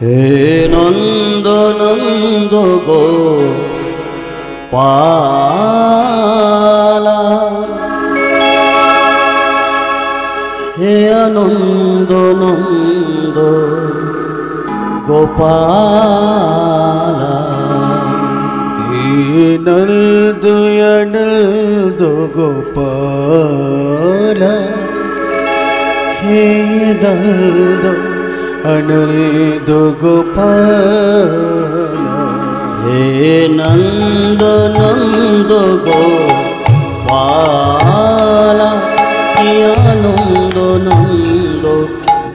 हे नंद नंद गोपाला हे आनंद नंद गोपाला हे नंद आनंद गोपाला हे नंद आनंद गोपाला हे नंद नंद गोपाला हे आनंद नंद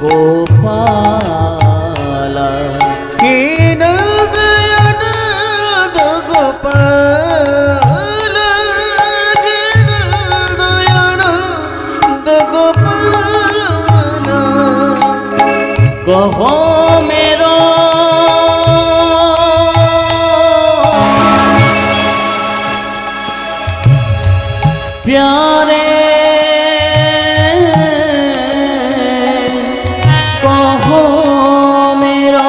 गोपाला हे नंद आनंद गोपाला हे नंद आनंद गोपाला कहो मेरो प्यारे कहो मेरो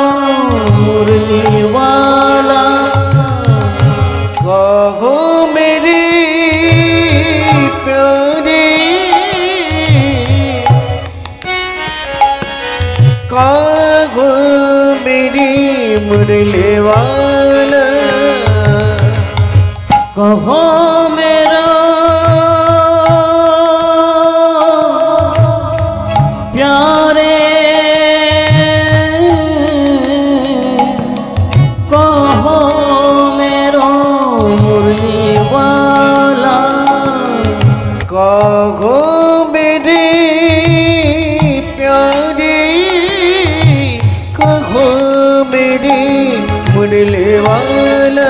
मुरली वाला कहो मेरी प्यारी कहो मेरी मुरली वाला कहो मेरो प्यारे कहो मेरो मुरली वाला कहो मेरी प्यारी कहो मेरी मुरली वाला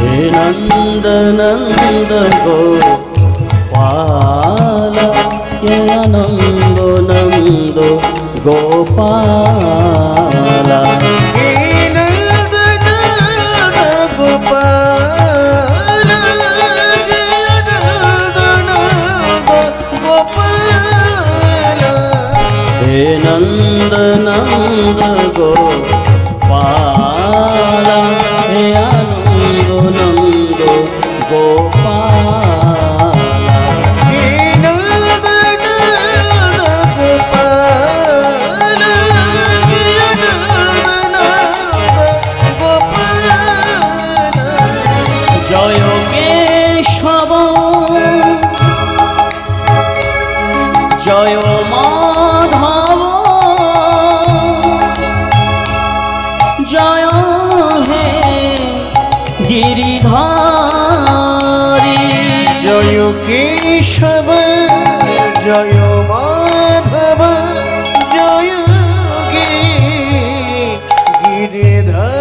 हे नंद नंद गोपाला हे आनंद नंद गोपाला हे नंद नंद गोपाला हे नंद नंद गोपाला हे नंद नंद गोपाला हे आनंद नंद गोपाला हे नंद नंद गोपाला हे नंद नंद गोपाला जय केशव जय माधव जय हे गिरिधारी जय केशव जय माधव जय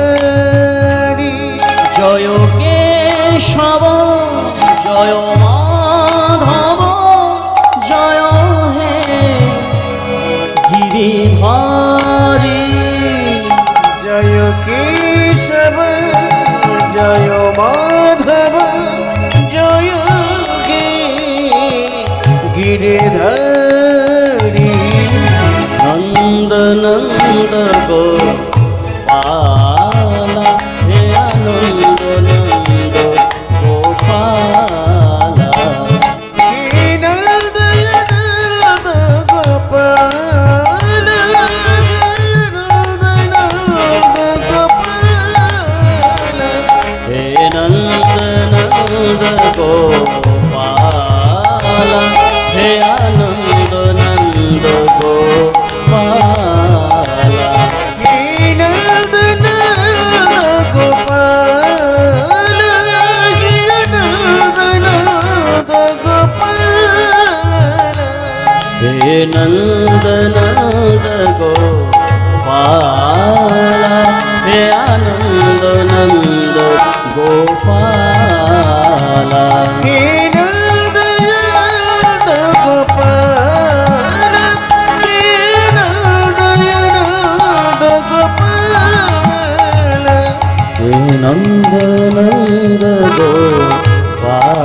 गिरिधारी जय केशव जय माधव जय हे गिरिधारी जय केशव जय माधव जय गिरिधारी नंद नंद गोपाला हे आनंद नंद गोपाला हे नंद नंद गोपाला हे नंद नंद गोपाला हे आनंद नंद गोपाला हे नंद नंद गोपाला हे नंद नंद गोपाला हे नंद नंद गोपाला हे आनंद नंद गोपाला हे नंद नंद गोपाला हे नंद नंद गोपाला हे नंद नंद गोपाला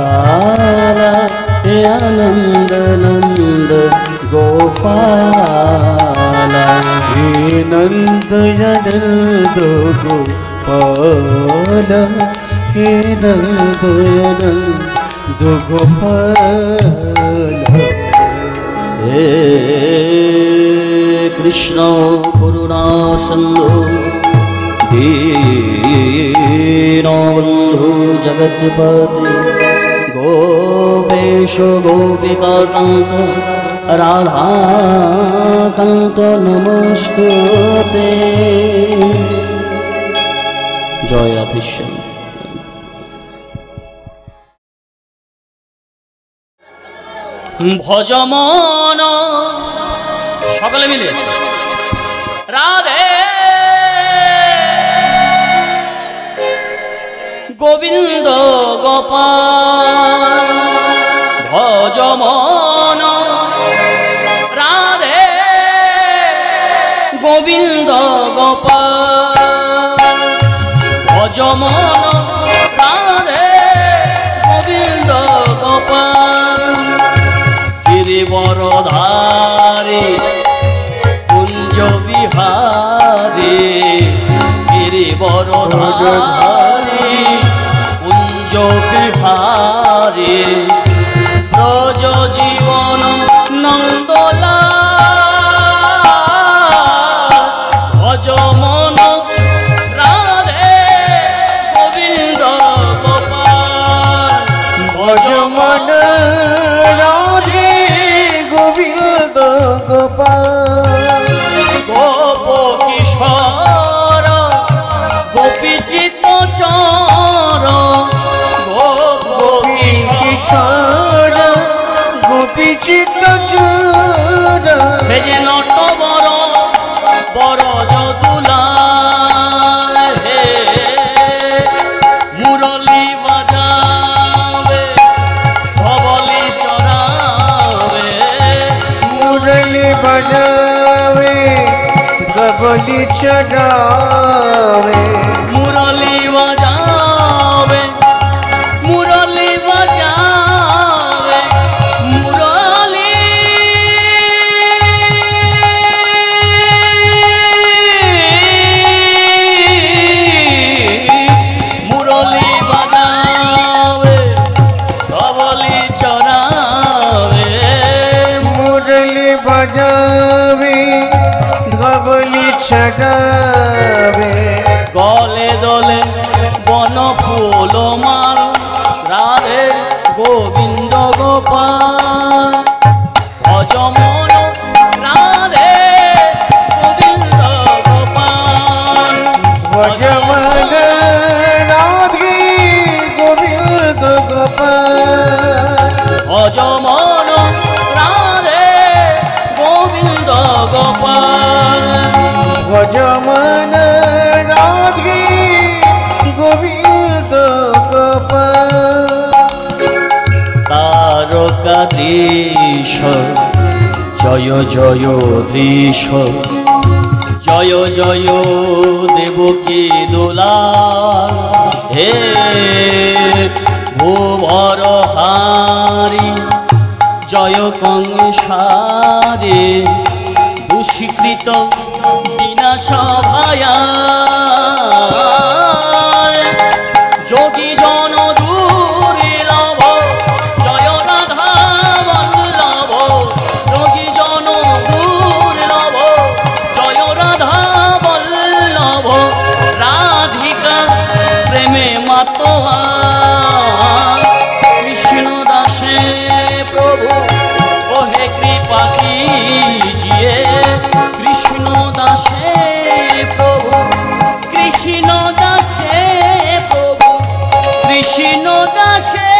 हे आनंद नंद गोपाला हे नंद नंद गोपाल हे नंद नंद गोपाल हे कृष्ण करुणा सिंधु दीनबंधु जगत्पति गोपेश गोपिकाकांत राधाकांत नमस्तुते। जय राधेश्याम। ভজমন সকলে মিলে রাধে গোবিন্দ গোপাল ভজমন রাধে গোবিন্দ গোপাল ভজমন রাধে গোবিন্দ গোপাল गिरिवरधारी कुंज बिहारी गिरिवरधारी कुंज बिहारी ब्रज जीवन नंदलाल भजमन राधे गोविंद गोपाल भजमन गोविंद गोपाल गोप किशोर गोपीचित चर गोप किशोर गोपीचित चर से जे नटवर बर जदुलाल हे मुरली बजावे भवली चरावे मुरली बजावे गबली चढ़ावे मुरली बजावे मुरली बजावे मुरली मुरली बजावे गबली चरावे मुरली बजावे गबली चढ़ावे गले दले बन फूल माल राधे गोविंद गोपाल भजमन राधे गोविंद गोपाल भजमन राधे गोविंद गोपाल भजमन राधे गोविंद गोपाल भजमन राधे गोविंद गोपाल तारकाधीश जय जय दृश जय जय देवकी दुलाल हे भूभर हारी जय कंसारी दुष्कृत विनाश भयाल যোগী জন দুর্লভ জয় রাধা বল্লভ যোগী জন দুর্লভ জয় রাধা বল্লভ রাধিকা প্রেমে মাতোয়া কৃষ্ণ দাসে প্রভু ওহে কৃপা कीजिए কৃষ্ণ দাসে প্রভু কৃষ্ণ দাসে প্রভু কৃষ্ণ দাসে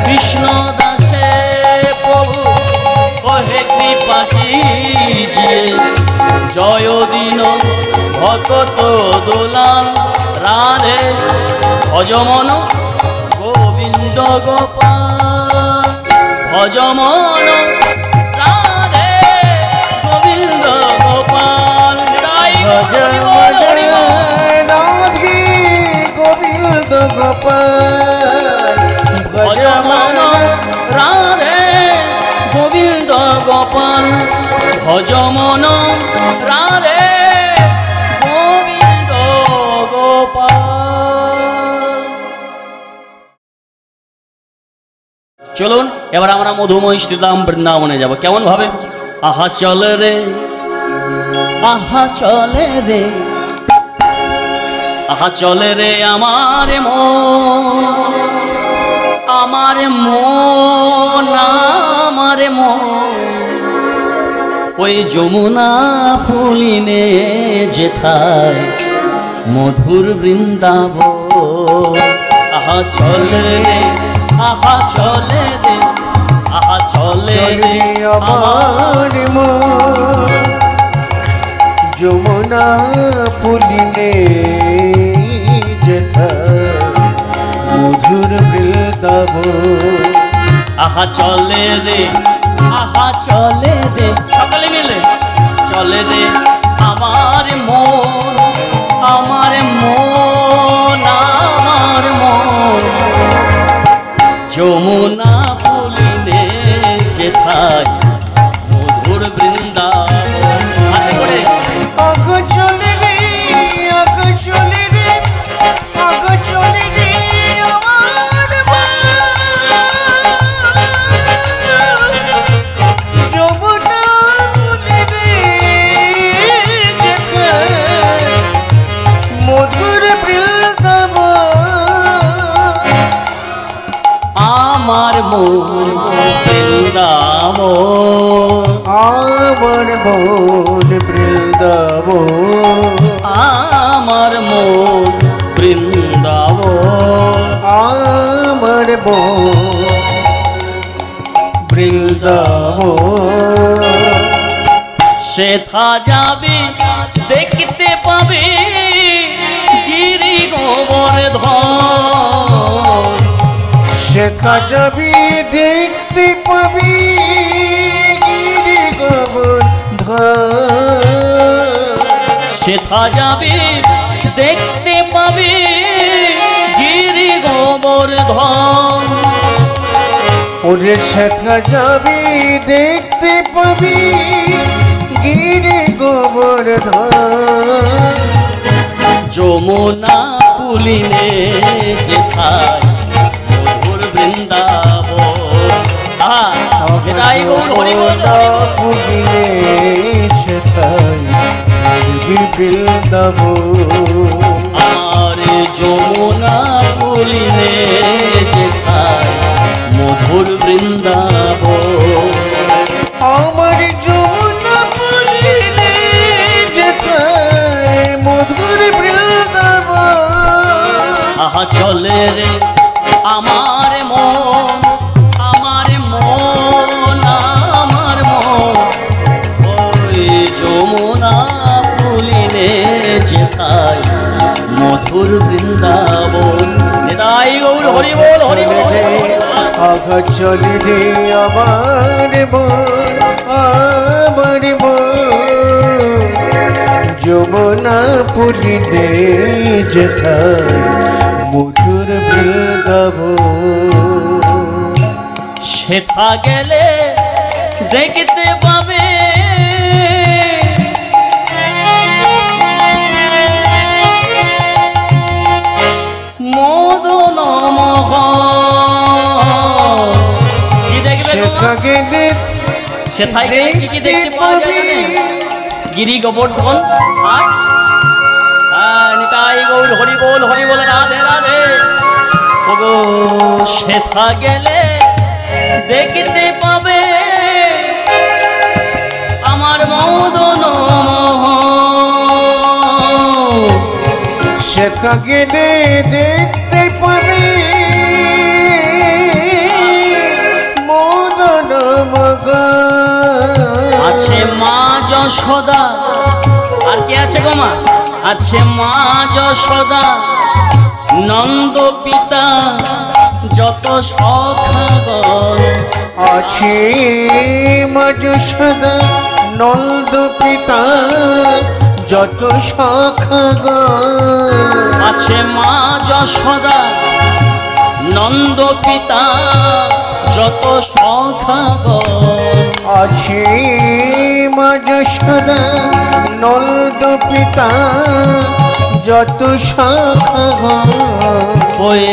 কৃষ্ণ দাসে প্রভু ওহে কৃপা कीजिए জয় দিন ভকত দোলাল রাধে ভজমন গোবিন্দ গোপাল ভজমন রাধে গোবিন্দ গোপাল ভজমন রাধে গোবিন্দ গোপাল ভজমন রাধে চলুন এবার আমরা মধুময় শ্রীরাম বৃন্দাবনে যাব। কেমন ভাবে? আহা চলে রে, আহা চলে রে, আহা চলে রে আমার মন, আমার মন, আমার মন, ওই যমুনা ফুলিনে যেথায় মধুর বৃন্দাবন। আহা চলে রে, আহা চলে রে, আহা চলে রে আমার মন, যমুনা পুলিনে যেথায় মধুর বৃন্দাবন। আহা চলে রে, আহা চলে রে, সকলে মিলে চলে রে আমার মন, আমার মন, আমার মন, যমুনা পুলিনে যেথায় মধুর বৃন্দাবন। হাতে করে আগ চলে রে, আগ চলে রে, আগ চলে রে আমার মন, যমুনা পুলিনে যেথায় মধুর বৃন্দাবন। আমার মন বৃন্দাবন, আমার মন বৃন্দাবন, আমার মন বৃন্দাবন, আমার মন বৃন্দাবন। সেথা যাবি দেখতে পাবি গিরি গোবর্ধন, শেখা যাবি দেখতে পাবি গিরি গোবর্ধন। সেথা যাবি দেখতে পাবি গিরি গোবর্ধন, ওরে শেখা যাবি দেখতে পাবি গিরি গোবর্ধন। যমুনা পুলিনে যেথায় মধুর বৃন্দাবন। আহা এটাই গৌর হরি বল, হরি বল। পুলিনে সেথায় বৃন্দাবন। আমার যমুনা পুলিনে যেথায় মধুর বৃন্দাবন। আমার যমুনা পুলিনে যেথায় মধুর বৃন্দাবন। আহা চলে রে আমার মন, আমার মন, আমার মন, ওই যমুনা পুলিনে যেথায় মধুর বৃন্দাবন। নিতাই গৌর হরি বল, হরি বল। আগা চলে রে আমার মন, আমার মন, যমুনা পুলিনে যেথায় মধুর বৃন্দাবন। সেথা গেলে দেখতে পাবে মদন মোহন। কি দেখবে শেখা গেলে সেথায় গেলে কি কি দেখতে পাওয়া যায় জানেন? গিরি গোবর্ধন আর নিতাই গৌর হরি বল, হরি বল, রাধে রাধে। ওগো সেথা গেলে দেখতে পাবে আমার মদন মোহন। শেখা গেলে দেখতে পাবি মদন মোহন। আছে মা যশোদা, আর কে আছে গো মা? আছে মা যশোদা, নন্দ পিতা, যত সখাগণ। আছে মা যশোদা, নন্দ পিতা, যত সখাগণ। আছে মা যশোদা, নন্দ পিতা, যত সখাগণ। আছে মা যশোদা, নন্দ পিতা, যত সখাগণ। ওই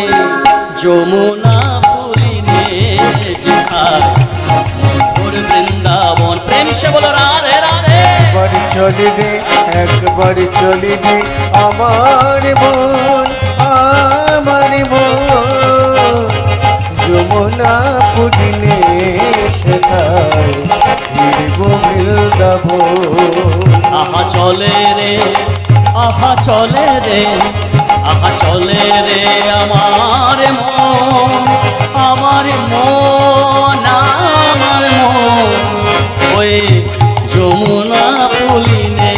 যমুনা পুলিনে সেথায় মধুর বৃন্দাবন। প্রেম সে বলো রাধে রাধে। একবার চলে রে একবার চলে রে আমার মন আমার মন যমুনা পুরিনে সেথায় ফিরব বৃন্দাবন। আহা চলে রে আহা চলে রে আহা চলে রে আমার মন আমার মন আমার মন ওই যমুনা পুলিনে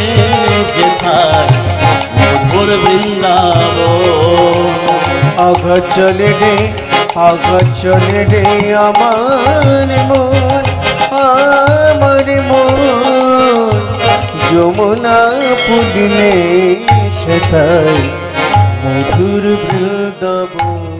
যেথায় মধুর বৃন্দাবন। আঘা চলে রে আমার মন আমার মন যমুনা পুরিনে সেথায় মধুর বৃন্দাবন।